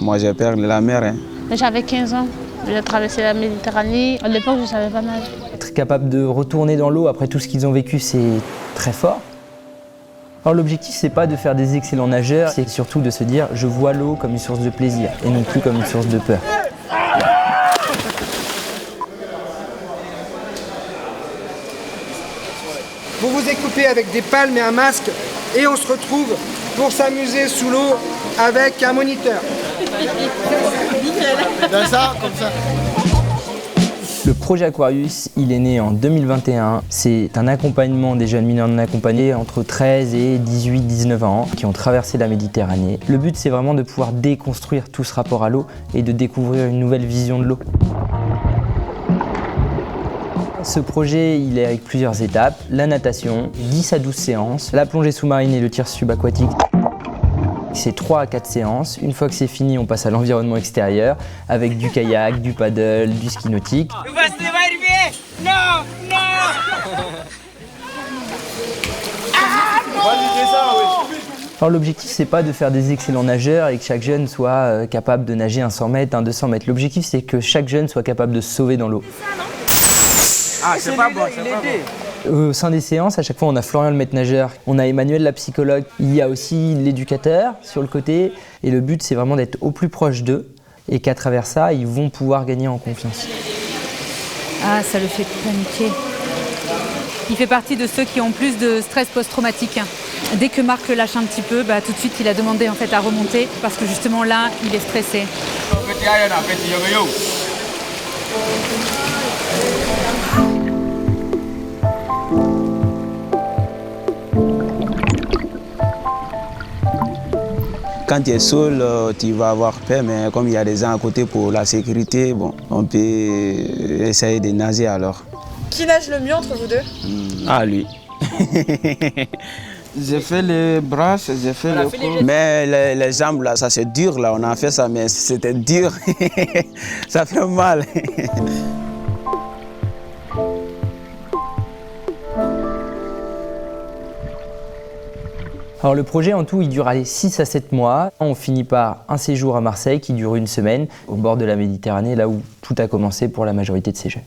Moi, j'ai peur de la mer. Hein. J'avais 15 ans. J'ai traversé la Méditerranée. À l'époque, je ne savais pas nager. Être capable de retourner dans l'eau après tout ce qu'ils ont vécu, c'est très fort. Alors l'objectif, c'est pas de faire des excellents nageurs, c'est surtout de se dire je vois l'eau comme une source de plaisir et non plus comme une source de peur. Vous vous écoupez avec des palmes et un masque et on se retrouve pour s'amuser sous l'eau avec un moniteur. Dans ça, comme ça. Le projet Aquarius, il est né en 2021. C'est un accompagnement des jeunes mineurs non accompagnés entre 13 et 18-19 ans qui ont traversé la Méditerranée. Le but, c'est vraiment de pouvoir déconstruire tout ce rapport à l'eau et de découvrir une nouvelle vision de l'eau. Ce projet, il est avec plusieurs étapes. La natation, 10 à 12 séances, la plongée sous-marine et le tir subaquatique. C'est 3 à 4 séances. Une fois que c'est fini, on passe à l'environnement extérieur avec du kayak, du paddle, du ski nautique. Alors l'objectif, c'est pas de faire des excellents nageurs et que chaque jeune soit capable de nager un 100 mètres, un 200 mètres. L'objectif, c'est que chaque jeune soit capable de se sauver dans l'eau. Ah, c'est pas bon, c'est pas bon. Au sein des séances, à chaque fois, on a Florian le maître nageur, on a Emmanuel la psychologue, il y a aussi l'éducateur sur le côté. Et le but, c'est vraiment d'être au plus proche d'eux et qu'à travers ça, ils vont pouvoir gagner en confiance. Ah, ça le fait paniquer. Il fait partie de ceux qui ont plus de stress post-traumatique. Dès que Marc lâche un petit peu, tout de suite, il a demandé en fait à remonter parce que justement là, il est stressé. Quand tu es seul, tu vas avoir peur, mais comme il y a des gens à côté pour la sécurité, bon, on peut essayer de nager alors. Qui nage le mieux entre vous deux? Ah, lui. J'ai fait les bras, j'ai fait le corps. Mais les jambes, là, ça c'est dur, là, on a fait ça, mais c'était dur. Ça fait mal. Alors le projet en tout, il dure 6 à 7 mois. On finit par un séjour à Marseille qui dure une semaine, au bord de la Méditerranée, là où tout a commencé pour la majorité de ces jeunes.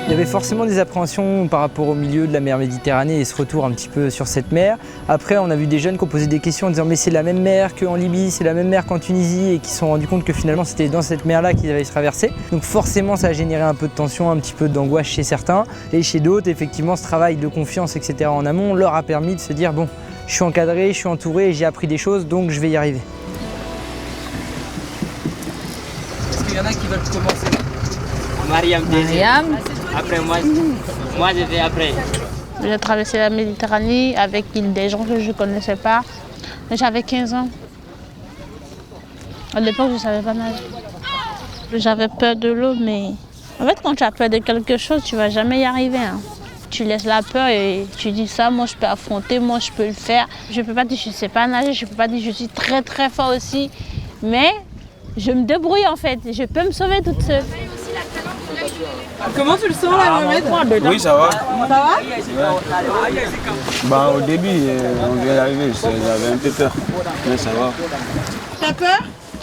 Il y avait forcément des appréhensions par rapport au milieu de la mer Méditerranée et ce retour un petit peu sur cette mer. Après, on a vu des jeunes qui ont posé des questions en disant mais c'est la même mer qu'en Libye, c'est la même mer qu'en Tunisie et qui se sont rendus compte que finalement c'était dans cette mer-là qu'ils avaient traversé. Donc forcément, ça a généré un peu de tension, un petit peu d'angoisse chez certains. Et chez d'autres, effectivement, ce travail de confiance, etc. en amont leur a permis de se dire bon, je suis encadré, je suis entouré, j'ai appris des choses, donc je vais y arriver. Est-ce qu'il y en a qui veulent commencer? Mariam. Après moi je vais après. J'ai traversé la Méditerranée avec des gens que je ne connaissais pas. J'avais 15 ans. À l'époque, je ne savais pas nager. J'avais peur de l'eau, mais en fait, quand tu as peur de quelque chose, tu ne vas jamais y arriver. Hein. Tu laisses la peur et tu dis ça, moi je peux affronter, moi je peux le faire. Je ne peux pas dire que je ne sais pas nager, je ne peux pas dire que je suis très très fort aussi. Mais je me débrouille en fait, je peux me sauver toute seule. Comment tu le sens là, Mohamed? Oui, ça va. Ça va? Bah, au début, on vient d'arriver, j'avais un peu peur, mais ça va. T'as peur?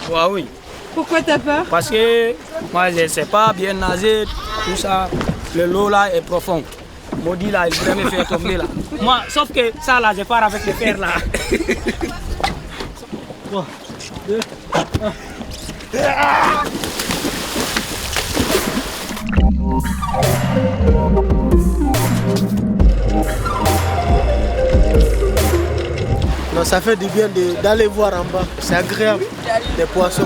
Ouais, oui. Pourquoi t'as peur? Parce que moi je ne sais pas bien nager, tout ça. Le lot là est profond. Maudit là, il pourrait me faire tomber là. Moi, sauf que ça là, je pars avec les fers là. 3, 2, 1. Non, ça fait du bien d'aller voir en bas. C'est agréable. Des poissons.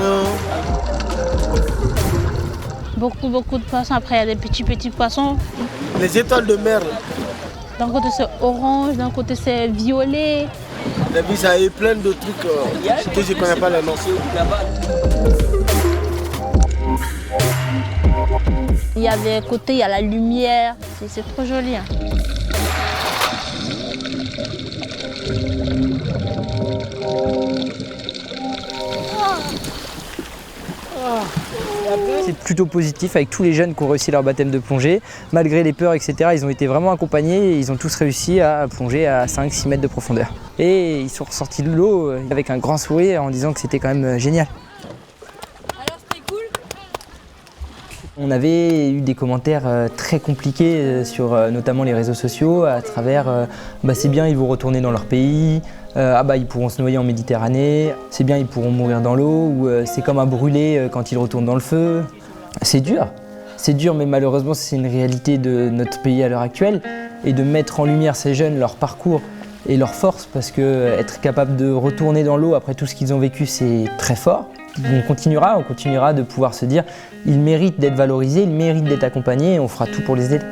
Beaucoup de poissons. Après, il y a des petits poissons. Les étoiles de mer. D'un côté, c'est orange, d'un côté, c'est violet. Et puis, ça a eu plein de trucs que je ne connais pas les noms. Il y a des côtés, il y a la lumière. C'est trop joli. Hein. C'est plutôt positif avec tous les jeunes qui ont réussi leur baptême de plongée. Malgré les peurs, etc., ils ont été vraiment accompagnés et ils ont tous réussi à plonger à 5-6 mètres de profondeur. Et ils sont ressortis de l'eau avec un grand sourire en disant que c'était quand même génial. Alors c'était cool? On avait eu des commentaires très compliqués sur notamment les réseaux sociaux à travers c'est bien, ils vont retourner dans leur pays, ils pourront se noyer en Méditerranée, c'est bien, ils pourront mourir dans l'eau, ou c'est comme à brûler quand ils retournent dans le feu. C'est dur, mais malheureusement c'est une réalité de notre pays à l'heure actuelle, et de mettre en lumière ces jeunes, leur parcours et leur force, parce que être capable de retourner dans l'eau après tout ce qu'ils ont vécu, c'est très fort. On continuera de pouvoir se dire, ils méritent d'être valorisés, ils méritent d'être accompagnés, et on fera tout pour les aider.